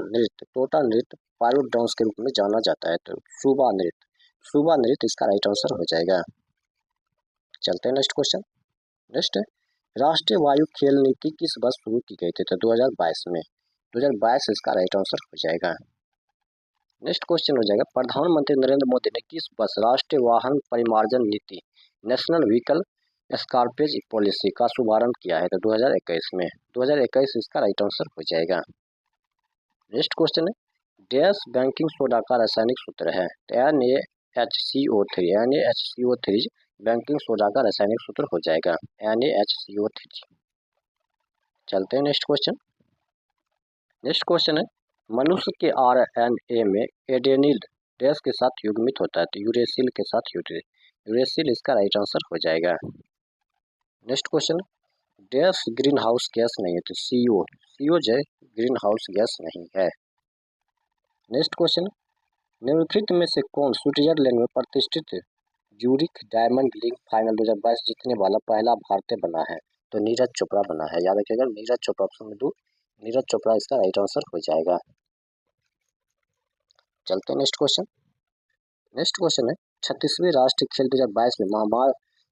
Speaker 1: नृत्य पायरो डांस के रूप में जाना जाता है? तो सूबा नृत्य इसका राइट आंसर हो जाएगा। चलते हैं नेक्स्ट क्वेश्चन। नेक्स्ट, राष्ट्रीय वायु खेल नीति किस वर्ष शुरू की गई थी? तो 2022 में। 2022 इसका राइट आंसर हो जाएगा। नेक्स्ट क्वेश्चन हो जाएगा, प्रधानमंत्री नरेंद्र मोदी ने किस वर्ष राष्ट्रीय वाहन परिमार्जन नीति नेशनल व्हीकल स्क्रैपेज पॉलिसी का शुभारंभ किया है? तो 2021 में। 2021 इसका राइट आंसर हो जाएगा। नेक्स्ट क्वेश्चन है, डैश बैंकिंग सोडा का रासायनिक सूत्र है? तो NaHCO3 बैंकिंग सोडा का रासायनिक सूत्र हो जाएगा, NaHCO3। चलते हैं नेक्स्ट क्वेश्चन। नेक्स्ट क्वेश्चन है, मनुष्य के RNA में एडेनिल डैश के साथ युग्मित होता है? तो यूरेसिल के साथ यूरेसिल इसका राइट आंसर हो जाएगा। Next question, dash green house gas नहीं है? तो CO जो ग्रीन हाउस गैस नहीं है। नेक्स्ट क्वेश्चन, निम्नलिखित में से कौन स्विट्जरलैंड में प्रतिष्ठित ज्यूरिख डायमंड लीग फाइनल 2022 जीतने वाला पहला भारतीय बना है? तो नीरज चोपड़ा बना है। याद रखिएगा, नीरज चोपड़ा ऑप्शन में 2 नीरज चोपड़ा इसका राइट आंसर हो जाएगा। चलते हैं नेक्स्ट क्वेश्चन। नेक्स्ट क्वेश्चन है, 36वें राष्ट्रीय खेल 2022 में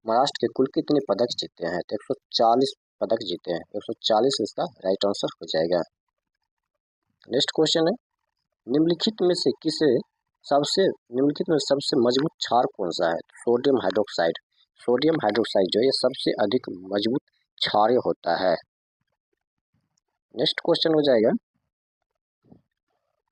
Speaker 1: महाराष्ट्र के कुल कितने पदक जीते हैं? तो 140 पदक जीते हैं, 140 इसका राइट आंसर हो जाएगा। नेक्स्ट क्वेश्चन है, निम्नलिखित में सबसे मजबूत क्षार कौन सा है? Sodium hydroxide. सोडियम हाइड्रोक्साइड जो है सबसे अधिक मजबूत क्षारीय होता है। नेक्स्ट क्वेश्चन हो जाएगा,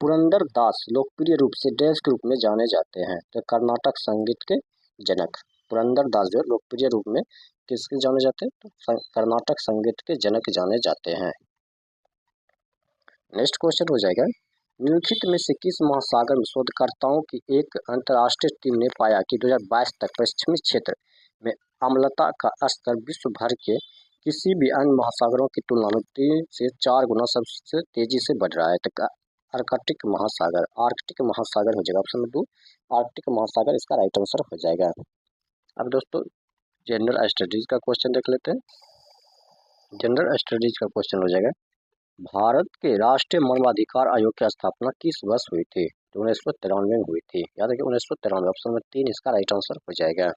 Speaker 1: पुरंदर दास लोकप्रिय रूप से डैश के रूप में जाने जाते हैं? तो कर्नाटक संगीत के जनक। पुरंदर दास जो लोकप्रिय रूप में किसके जाने जाते हैं? तो कर्नाटक संगीत के जनक जाने जाते हैं। नेक्स्ट क्वेश्चन हो जाएगा, निम्नलिखित में से किस महासागर में शोधकर्ताओं की एक अंतर्राष्ट्रीय टीम ने पाया कि 2022 तक पश्चिमी क्षेत्र में अम्लता का स्तर विश्व भर के किसी भी अन्य महासागरों की तुलना में 3 से 4 गुना सबसे तेजी से बढ़ रहा है? तो आर्कटिक महासागर हो जाएगा, ऑप्शन नंबर 2 आर्कटिक महासागर इसका राइट आंसर हो जाएगा। अब दोस्तों जनरल स्टडीज का क्वेश्चन देख लेते हैं। जनरल स्टडीज का क्वेश्चन हो जाएगा, भारत के राष्ट्रीय मानवाधिकार आयोग की स्थापना किस वर्ष हुई थी? तो 1993 में हुई थी। याद रखिए 1993, ऑप्शन नंबर 3 इसका राइट आंसर हो जाएगा।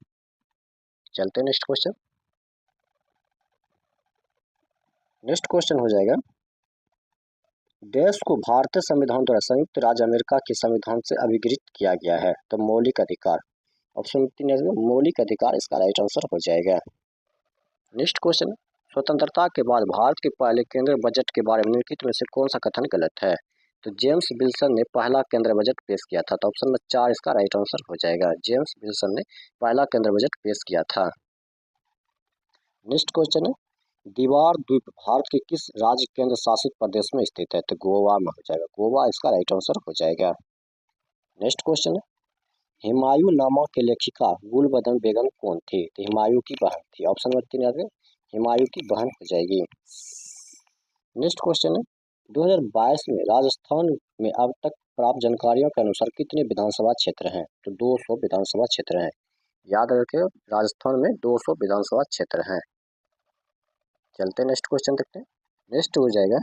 Speaker 1: चलते हैं नेक्स्ट क्वेश्चन। नेक्स्ट क्वेश्चन हो जाएगा, देश को भारतीय संविधान द्वारा संयुक्त राज्य अमेरिका के संविधान से अभिगृहित किया गया है? तो मौलिक अधिकार, ऑप्शन नंबर 3 मौलिक अधिकार इसका राइट आंसर हो जाएगा। नेक्स्ट क्वेश्चन, स्वतंत्रता के बाद भारत के पहले केंद्रीय बजट के बारे में निम्नलिखित में से कौन सा कथन गलत है? तो जेम्स विल्सन ने पहला केंद्रीय बजट पेश किया था। तो ऑप्शन नंबर 4 इसका राइट आंसर हो जाएगा, जेम्स विल्सन ने पहला केंद्रीय बजट पेश किया था। नेक्स्ट क्वेश्चन है, दीवार द्वीप भारत के किस राज्य केंद्र शासित प्रदेश में स्थित है? तो गोवा में हो जाएगा, गोवा इसका राइट आंसर हो जाएगा। नेक्स्ट क्वेश्चन है, हुमायूं नामा के लेखिका गुलबदन बेगम कौन थी? तो हुमायूं की बहन थी, ऑप्शन नंबर 3 हुमायूं की बहन हो जाएगी। नेक्स्ट क्वेश्चन है, 2022 में राजस्थान में अब तक प्राप्त जानकारियों के अनुसार कितने विधानसभा क्षेत्र हैं? तो 200 विधानसभा क्षेत्र हैं। याद रखें, राजस्थान में 200 विधानसभा क्षेत्र हैं। चलते हैं नेक्स्ट क्वेश्चन देखते हैं। नेक्स्ट हो जाएगा,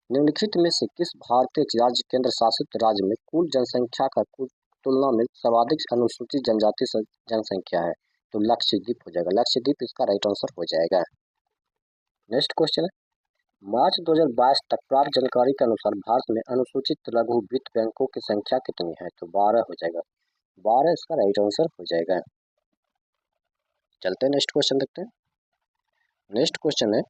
Speaker 1: निम्नलिखित में से किस भारतीय राज्य केंद्र शासित राज्य में कुल जनसंख्या का कुल तुलना में सर्वाधिक अनुसूचित जनजाति जनसंख्या है? तो लक्षद्वीप हो जाएगा। लक्षद्वीप इसका राइट आंसर हो जाएगा। नेक्स्ट क्वेश्चन है, मार्च 2022 तक प्राप्त जानकारी के अनुसार भारत में अनुसूचित लघु वित्त बैंकों की संख्या कितनी है? तो 12 हो जाएगा। 12 इसका राइट आंसर हो जाएगा। चलते हैं नेक्स्ट क्वेश्चन देखते हैं। नेक्स्ट क्वेश्चन है,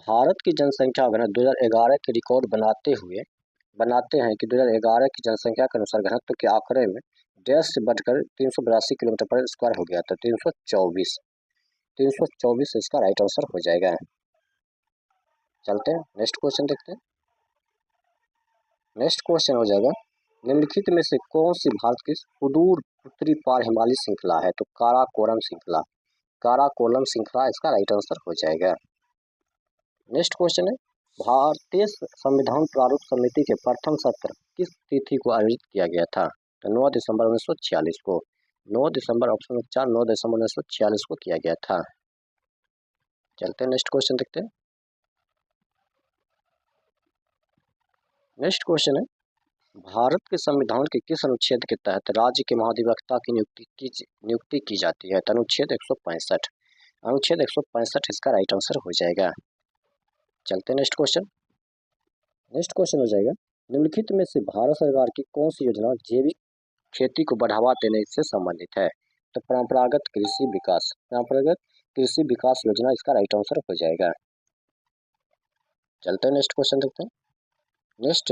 Speaker 1: भारत की जनसंख्या घनत्व 2011 के रिकॉर्ड बनाते हैं कि 2011 की जनसंख्या के अनुसार घनत्व के आंकड़े में डैश से बढ़कर 382 किलोमीटर पर स्क्वायर हो गया था। 324 इसका राइट आंसर हो जाएगा। चलते हैं नेक्स्ट क्वेश्चन देखते हैं। नेक्स्ट क्वेश्चन हो जाएगा, निम्नलिखित में से कौन सी भारत की सुदूर उत्तरी पार हिमालय श्रृंखला है? तो काराकोरम श्रृंखला। काराकोरम श्रृंखला इसका राइट आंसर हो जाएगा। नेक्स्ट क्वेश्चन है, भारतीय संविधान प्रारूप समिति के प्रथम सत्र किस तिथि को आयोजित किया गया था? तो 9 दिसंबर 1946 को। 9 दिसंबर ऑप्शन 4 9 दिसंबर 1946 को किया गया था। चलते हैं नेक्स्ट क्वेश्चन देखते हैं। नेक्स्ट क्वेश्चन है, भारत के संविधान के किस अनुच्छेद के तहत राज्य के महाधिवक्ता की नियुक्ति की जाती है? तो अनुच्छेद 165। अनुच्छेद 165 इसका राइट आंसर हो जाएगा। चलते हैं नेक्स्ट क्वेश्चन। नेक्स्ट क्वेश्चन हो जाएगा, निम्नलिखित में से भारत सरकार की कौन सी योजना जैविक खेती को बढ़ावा देने से संबंधित है? तो परंपरागत कृषि विकास योजना इसका राइट आंसर हो जाएगा। चलते हैं नेक्स्ट क्वेश्चन देखते हैं। नेक्स्ट,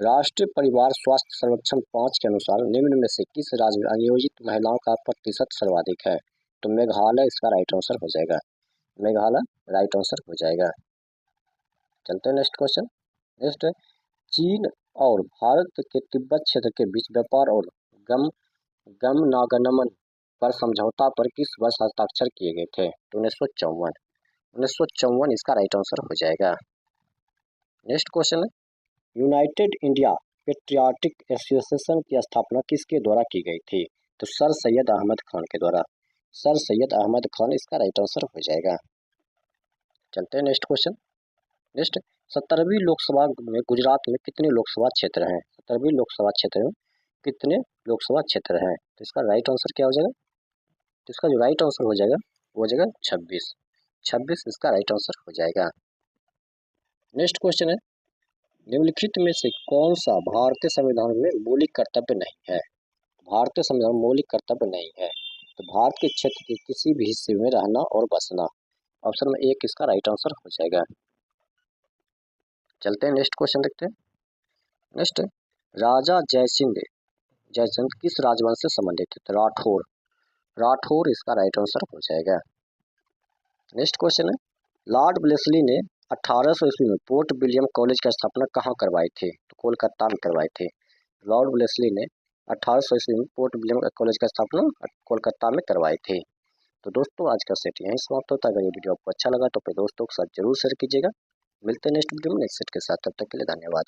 Speaker 1: राष्ट्रीय परिवार स्वास्थ्य सर्वेक्षण 5 के अनुसार निम्न में से किस राज्य में अनियोजित महिलाओं का प्रतिशत सर्वाधिक है? तो मेघालय इसका राइट आंसर हो जाएगा। मेघालय राइट आंसर हो जाएगा। चलते हैं नेक्स्ट क्वेश्चन। नेक्स्ट, चीन और भारत के तिब्बत क्षेत्र के बीच व्यापार और गमनागमन पर समझौता पर किस वर्ष हस्ताक्षर किए गए थे? तो 1954 इसका राइट आंसर हो जाएगा। नेक्स्ट क्वेश्चन है, यूनाइटेड इंडिया पेट्रियाटिक एसोसिएशन की स्थापना किसके द्वारा की गई थी? तो सर सैयद अहमद खान के द्वारा। सर सैयद अहमद खान इसका राइट आंसर हो जाएगा। चलते हैं नेक्स्ट क्वेश्चन। नेक्स्ट, 17वीं लोकसभा में गुजरात में कितने लोकसभा क्षेत्र हैं? 17वीं लोकसभा क्षेत्र में कितने लोकसभा क्षेत्र हैं? तो इसका राइट आंसर क्या हो जाएगा? तो इसका जो राइट आंसर हो जाएगा वो हो जाएगा 26। 26 इसका राइट आंसर हो जाएगा। नेक्स्ट क्वेश्चन है, निम्नलिखित में से कौन सा भारतीय संविधान में मौलिक कर्तव्य नहीं है? भारतीय संविधान में मौलिक कर्तव्य नहीं है। तो भारत के क्षेत्र के किसी भी हिस्से में रहना और बसना। ऑप्शन में 1 इसका राइट आंसर हो जाएगा। चलते हैं नेक्स्ट क्वेश्चन देखते हैं। नेक्स्ट, राजा जयसिंह किस राजवंश से संबंधित है? राठौर इसका राइट आंसर हो जाएगा। नेक्स्ट क्वेश्चन है, लॉर्ड वेलेस्ली ने 1800 ईस्वी में पोर्ट विलियम कॉलेज की स्थापना कहाँ करवाई थी? तो कोलकाता में करवाई थी। लॉर्ड वेलेस्ली ने 1800 ईस्वी में पोर्ट विलियम कॉलेज की स्थापना कोलकाता में करवाई थी। तो दोस्तों आज का सेट यहीं समाप्त होता है। अगर ये वीडियो आपको अच्छा लगा तो अपने दोस्तों के साथ जरूर शेयर कीजिएगा। मिलते हैं नेक्स्ट वीडियो में नेक्स्ट सेट के साथ। तब तक के लिए धन्यवाद।